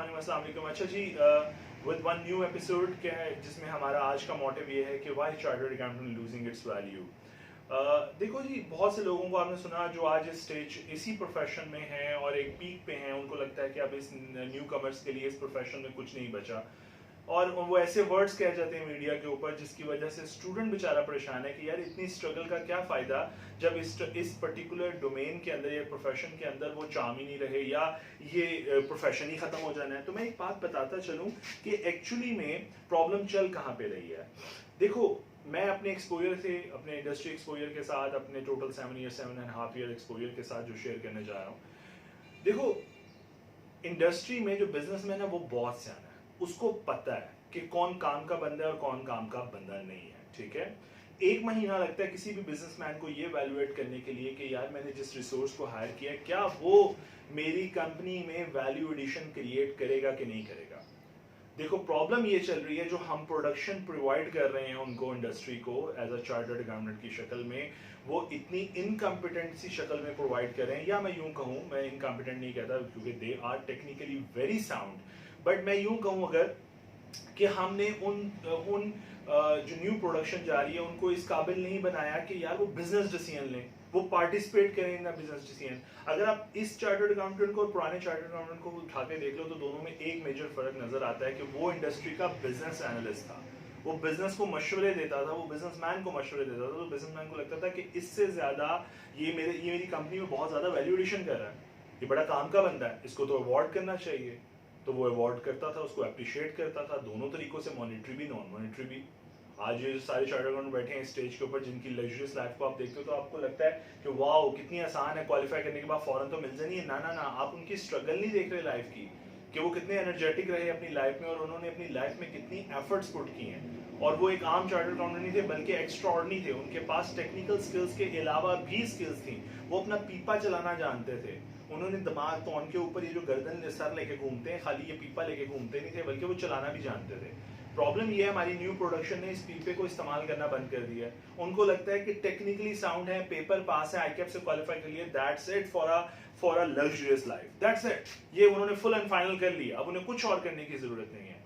अस्सलाम वालेकुम। अच्छा जी, विद वन न्यू एपिसोड क्या है जिसमें हमारा आज का मोटिव ये है कि why chartered accountant losing its value. देखो जी, बहुत से लोगों को आपने सुना जो आज इस स्टेज इसी प्रोफेशन में हैं और एक पीक पे हैं, उनको लगता है कि अब इस न्यू कमर्स के लिए इस प्रोफेशन में कुछ नहीं बचा, और वो ऐसे वर्ड्स कह जाते हैं मीडिया के ऊपर जिसकी वजह से स्टूडेंट बेचारा परेशान है कि यार इतनी स्ट्रगल का क्या फायदा जब इस पर्टिकुलर डोमेन के अंदर या प्रोफेशन के अंदर वो चाम ही नहीं रहे या ये प्रोफेशन ही खत्म हो जाना है। तो मैं एक बात बताता चलूं कि एक्चुअली में प्रॉब्लम चल कहाँ पे रही है। देखो, मैं अपने एक्सपोजर से, अपने इंडस्ट्री एक्सपोजर के साथ, अपने टोटल 7.5 ईयर एक्सपोजर के साथ जो शेयर करने जा रहा हूँ। देखो, इंडस्ट्री में जो बिजनेसमैन है वो बहुत सियाना है, उसको पता है कि कौन काम का बंदा है और कौन काम का बंदा नहीं है। ठीक है, एक महीना लगता है किसी भी बिजनेसमैन को ये वैल्यूएट करने के लिए कि यार मैंने जिस रिसोर्स को हायर किया क्या वो मेरी कंपनी में वैल्यू एडिशन क्रिएट करेगा कि नहीं करेगा। देखो, प्रॉब्लम ये चल रही है जो हम प्रोडक्शन प्रोवाइड कर रहे हैं उनको, इंडस्ट्री को एज अ चार्टर्ड अकाउंटेंट की शक्ल में, वो इतनी इनकम्पिटेंट सी शक्ल में प्रोवाइड कर रहे हैं, या मैं यूं कहूं, मैं इनकम्पिटेंट नहीं कहता क्योंकि they are technically very sound, but मैं यूं कहूं अगर कि हमने उन जो न्यू प्रोडक्शन जा रही है उनको इस काबिल नहीं बनाया कि यार वो बिजनेस डिसीजन लें, वो पार्टिसिपेट करें इन बिजनेस डिसीजन। अगर आप इस चार्टर्ड अकाउंटेंट को और पुराने चार्टर्ड अकाउंटेंट को उठा के देख लो तो दोनों में एक मेजर फर्क नजर आता है कि वो इंडस्ट्री का बिजनेस एनालिस्ट था, वो बिजनेस को मशवरे देता था, वो बिजनेसमैन को मशवरे देता था। तो बिजनेसमैन को लगता था कि इससे ज्यादा ये मेरी कंपनी में बहुत ज्यादा वैल्यू एडिशन कर रहा है, ये बड़ा काम का बंदा है, इसको तो अवार्ड करना चाहिए। तो वो अवार्ड करता था, उसको अप्रिशिएट करता था, दोनों तरीकों से, मॉनिटरी भी नॉन मॉनिटरी भी। आज ये सारे चार्टर्ड अकाउंटेंट बैठे हैं स्टेज के ऊपर जिनकी लग्जरियस लाइफ को आप देखते हो तो आपको लगता है कि वाओ कितनी आसान है, क्वालिफाई करने के बाद फौरन तो मिल जानी है। ना ना ना, आप उनकी स्ट्रगल नहीं देख रहे लाइफ की, कि वो कितने एनर्जेटिक रहे अपनी लाइफ में और उन्होंने अपनी लाइफ में कितनी एफर्ट्स पुट की हैं। और वो एक आम चार्टर्ड अकाउंटेंट नहीं थे बल्कि एक्स्ट्राऑर्डिनरी थे, उनके पास टेक्निकल स्किल्स के अलावा भी स्किल्स थी। वो अपना पीपा चलाना जानते थे, उन्होंने दिमाग तो उनके ऊपर ये जो गर्दन सर लेके घूमते हैं, खाली ये पीपा लेके घूमते नहीं थे बल्कि वो चलाना भी जानते थे। प्रॉब्लम ये है हमारी न्यू प्रोडक्शन ने इस पीपे को इस्तेमाल करना बंद कर दिया है। उनको लगता है कि टेक्निकली साउंड है, पेपर पास है, आईकेप से क्वालिफाई कर लिया, that's it for a luxurious life, that's it. ये उन्होंने फुल एंड फाइनल कर लिया, अब उन्हें कुछ और करने की जरूरत नहीं है।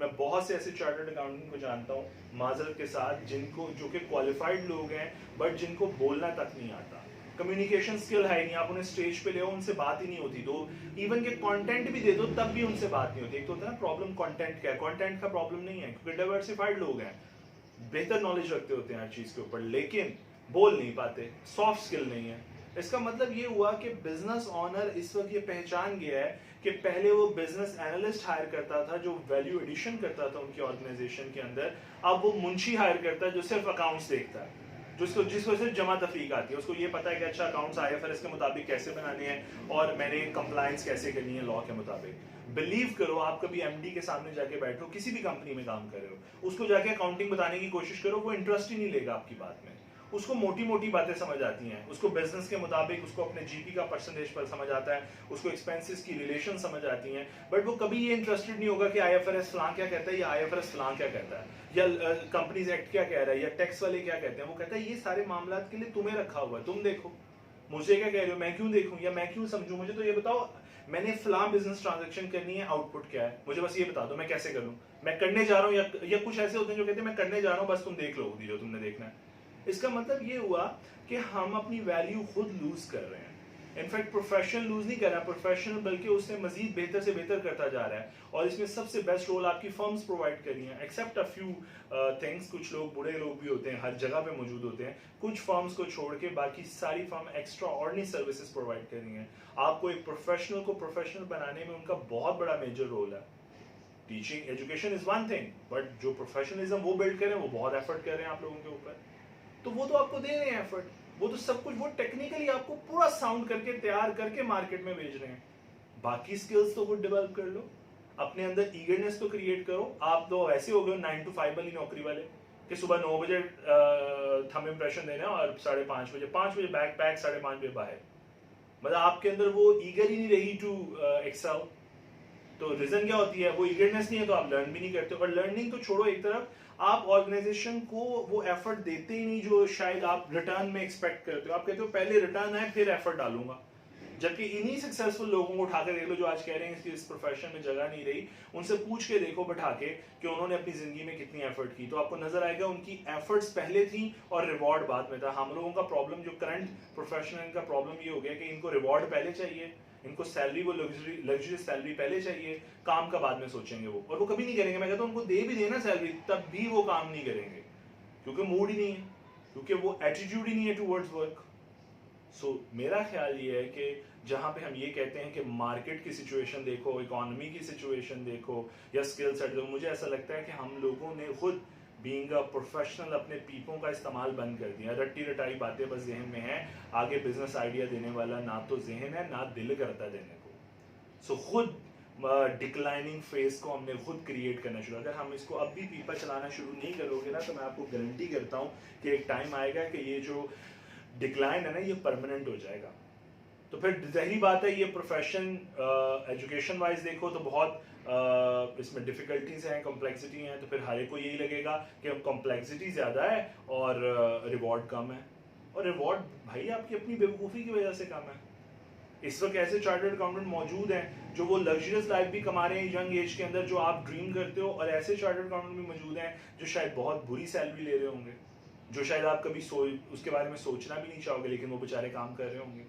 मैं बहुत से ऐसे चार्टर्ड अकाउंटेंट को जानता हूँ माजरत के साथ, जिनको जो कि क्वालिफाइड लोग हैं बट जिनको बोलना तक नहीं आता, कम्युनिकेशन स्किल है नहीं। आप उन्हें स्टेज पे ले आओ, उनसे बात ही नहीं होती। तो इवन के कंटेंट भी दे दो तब भी उनसे बात नहीं होती। एक तो होता है ना प्रॉब्लम कंटेंट का है, कंटेंट का प्रॉब्लम नहीं है क्योंकि डाइवर्सिफाइड लोग हैं, बेहतर नॉलेज रखते होते हैं हर चीज के ऊपर, लेकिन बोल नहीं पाते, सॉफ्ट स्किल नहीं है। इसका मतलब ये हुआ कि बिजनेस ऑनर इस वक्त ये पहचान गया है कि पहले वो बिजनेस एनालिस्ट हायर करता था जो वैल्यू एडिशन करता था उनकी ऑर्गेनाइजेशन के अंदर, अब वो मुंशी हायर करता है जो सिर्फ अकाउंट्स देखता है, जिसको सिर्फ जमा तफरीक आती है। उसको ये पता है कि अच्छा अकाउंट्स आईएफआरएस के मुताबिक कैसे बनाने हैं और मैंने कंप्लायंस कैसे करनी है लॉ के मुताबिक। बिलीव करो, आप कभी एमडी के सामने जाके बैठो, किसी भी कंपनी में काम कर रहे हो, उसको जाके अकाउंटिंग बताने की कोशिश करो, वो इंटरेस्ट ही नहीं लेगा आपकी बात में। उसको मोटी मोटी बातें समझ आती हैं, उसको बिजनेस के मुताबिक, उसको अपने जीपी का परसेंटेज पर समझ आता है, उसको एक्सपेंसेस की रिलेशन समझ आती हैं, बट वो कभी ये इंटरेस्टेड नहीं होगा कि आईएफआरएस फलां क्या कहता है या आईएफआरएस फलां क्या कहता है या कंपनीज एक्ट क्या कह रहा है या टैक्स वाले क्या कहते हैं। वो कहता है ये सारे मामला के लिए तुम्हें रखा हुआ है, तुम देखो, मुझे क्या कह रहे हो, मैं क्यों देखूं या मैं क्यों समझूं, मुझे तो ये बताओ मैंने फलां बिजनेस ट्रांजैक्शन करनी है, आउटपुट क्या है, मुझे बस ये बता दो, मैं कैसे करूं, मैं करने जा रहा हूं, या कुछ ऐसे होते हैं जो कहते हैं मैं करने जा रहा हूं, बस तुम देख लो जो तुमने देखना है। इसका मतलब ये हुआ कि हम अपनी वैल्यू खुद लूज कर रहे हैं। इनफैक्ट प्रोफेशनल लूज नहीं कर रहा प्रोफेशनल, बल्कि उससे मजीद बेहतर से बेहतर करता जा रहा है। और इसमें सबसे बेस्ट रोल आपकी फर्म्स प्रोवाइड कर रही हैं, एक्सेप्ट अ फ्यू थिंग्स। कुछ लोग बुरे लोग भी होते हैं, हर जगह पे मौजूद होते हैं, कुछ फर्म्स को छोड़ के बाकी सारी firm extra ordinary services provide कर रही हैं। आपको एक प्रोफेशनल को प्रोफेशनल बनाने में उनका बहुत बड़ा मेजर रोल है। Teaching education is one thing, but जो प्रोफेशनलिज्म वो बिल्ड करें वो बहुत एफर्ट कर रहे हैं आप लोगों के ऊपर, तो वो तो आपको दे रहे हैं एफर्ट, वो तो सब कुछ वो टेक्निकली आपको पूरा साउंड करके तैयार करके मार्केट में भेज रहे हैं। बाकी स्किल्स तो खुद डेवलप कर लो, अपने अंदर ईगरनेस तो क्रिएट करो। आप तो ऐसे हो गए 9 to 5 वाली नौकरी वाले कि सुबह 9 बजे थंब इम्प्रेशन देना और 5:30 बजे बैग पैक, 5:30 बजे बाहर। मतलब आपके अंदर वो ईगर ही नहीं रही टू एक्सेल। तो रीजन क्या होती है, वो ईगरनेस नहीं है तो आप लर्न भी नहीं करते। और लर्निंग तो छोड़ो एक तरफ, आप ऑर्गेनाइजेशन को वो एफर्ट देते ही नहीं जो शायद आप रिटर्न में एक्सपेक्ट करते हो। आप कहते हो पहले रिटर्न है फिर एफर्ट डालूंगा, जबकि इन्हीं सक्सेसफुल लोगों को उठाकर देख लो जो आज कह रहे हैं कि इस प्रोफेशन में जगह नहीं रही, उनसे पूछ के देखो बैठा के कि उन्होंने अपनी जिंदगी में कितनी एफर्ट की, तो आपको नजर आएगा उनकी एफर्ट्स पहले थी और रिवॉर्ड बाद में था। हम लोगों का प्रॉब्लम, जो करंट प्रोफेशनल का प्रॉब्लम ये हो गया कि इनको रिवॉर्ड पहले चाहिए, इनको सैलरी, वो लग्जरियस सैलरी पहले चाहिए, काम का बाद में सोचेंगे वो, और वो कभी नहीं करेंगे। मैं कहता हूँ उनको दे भी देना सैलरी, तब भी वो काम नहीं करेंगे, क्योंकि मूड ही नहीं है, क्योंकि वो एटीट्यूड ही नहीं है टूवर्ड्स वर्क। सो मेरा ख्याल ये है कि जहाँ पे हम ये कहते हैं कि मार्केट की सिचुएशन देखो, इकोनॉमी की सिचुएशन देखो, या स्किल सेट देखो, मुझे ऐसा लगता है कि हम लोगों ने खुद बीइंग अ प्रोफेशनल अपने पीपों का इस्तेमाल बंद कर दिया। रट्टी रटाई बातें बस जहन में है, आगे बिजनेस आइडिया देने वाला ना तो जहन है ना दिल करता देने को। सो खुद डिक्लाइनिंग फेज को हमने खुद क्रिएट करना शुरू। अगर हम इसको अब भी पीपा चलाना शुरू नहीं करोगे ना, तो मैं आपको गारंटी करता हूँ कि एक टाइम आएगा कि ये जो डिक्लाइन है ना, ये परमानेंट हो जाएगा। तो फिर जाहिर बात है, ये प्रोफेशन एजुकेशन वाइज देखो तो बहुत इसमें डिफिकल्टीज हैं, कॉम्प्लेक्सिटी हैं, तो फिर हर एक को यही लगेगा कि कॉम्प्लेक्सिटी ज़्यादा है और रिवॉर्ड कम है। और रिवॉर्ड भाई आपकी अपनी बेवकूफ़ी की वजह से कम है। इस वक्त ऐसे चार्टर्ड अकाउंटेंट मौजूद हैं जो वो लग्जरियस लाइफ भी कमा रहे हैं यंग एज के अंदर, जो आप ड्रीम करते हो, और ऐसे चार्टर्ड अकाउंटेंट भी मौजूद हैं जो शायद बहुत बुरी सैलरी ले रहे होंगे, जो शायद आप कभी उसके बारे में सोचना भी नहीं चाहोगे, लेकिन वो बेचारे काम कर रहे होंगे।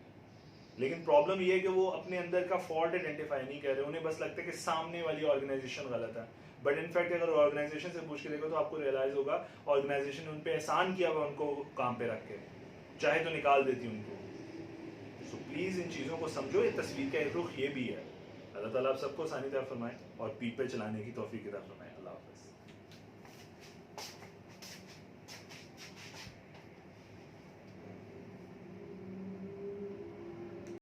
लेकिन प्रॉब्लम ये है कि वो अपने अंदर का फॉल्ट आइडेंटिफाई नहीं कर रहे, उन्हें बस लगता है कि सामने वाली ऑर्गेनाइजेशन गलत है। बट इनफैक्ट अगर ऑर्गेनाइजेशन से पूछ के देखो तो आपको रियलाइज होगा ऑर्गेनाइजेशन ने उन पर एहसान किया हुआ उनको काम पे रख के, चाहे तो निकाल देती उनको। सो प्लीज़ इन चीज़ों को समझो, ये तस्वीर का एक रुख ये भी है। अल्लाह ताला आप सबको आसानी तरफ फरमाए और पीपे चलाने की तौफीक अता फरमाए। अल्लाह हाफ़िज़।